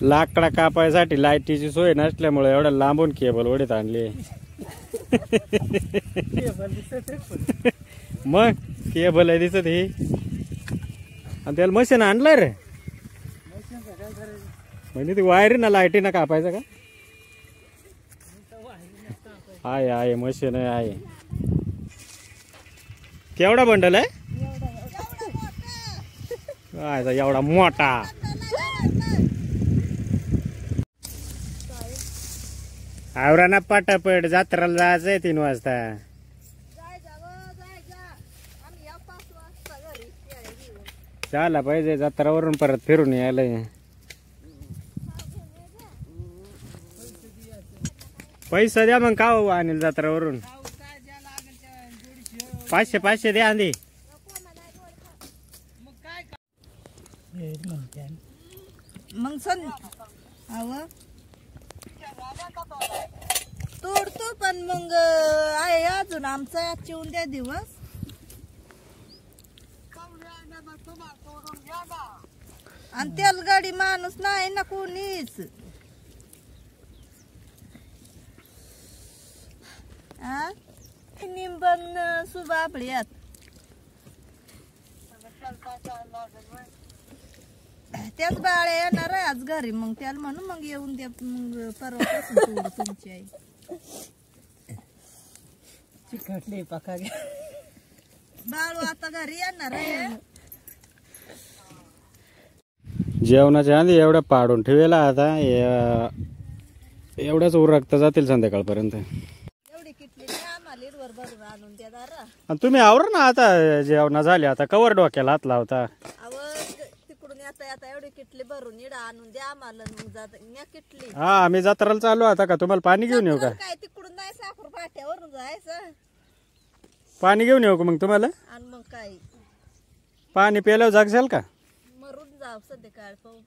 लाकडा कापायसाठी लाईटीची सोय नसल्यामुळे एवढ्या लांबून केबल ओढीत आणली. मग केबल आहे दिसत ही, आणि त्याला मशीन आणलं रे. म्हणजे ती वायरी ना लाईटी ना कापायचं का? आहे मशीन आहे. केवढा बंडल आहे? एवढा मोठा. आवराना पटापट, जत्राला जायचंय 3 वाजता. झाला पाहिजे जत्रावरून परत फिरून यायला. पैसा द्या मग. का हो अनिल जत्रावरून 500 द्या आधी. मग सण तोडतो पण मग आहे अजून आमचा चिवून द्या दिवस. आणि तेल गाडी माणूस नाही ना कोणीच. निंबन सुबा आपल्यात त्याच बाळ्या येणार आहे आज घरी. मग त्याला म्हणून मग येऊन द्या. मग परवापासून तोड तुमची आई चिकटले पका. बाळू आता घरी येणार आहे. जेवणाच्या आधी एवढ्या पाडून ठेवला. आता एवढ्याच उरकता जातील संध्याकाळपर्यंत. एवढी किटली आम्हाला इडवर भरून आणून द्या दारा. आणि तुम्ही आवर ना आता. जेवणा झाले आता कवर डोक्याला हात लावता. तिकडून आता एवढी किटली भरून इडा आणून द्या आम्हाला. मग जात किटली. हा आम्ही जत्राला चालू आता. का तुम्हाला पाणी घेऊन येऊ का? काय तिकडून नाही साखर फाट्यावरून जायचं. पाणी घेऊन येऊ का मग तुम्हाला? आणि मग काय पाणी प्यायल्यावर जागशाल का? मरून जाऊ संध्याकाळ पाहू.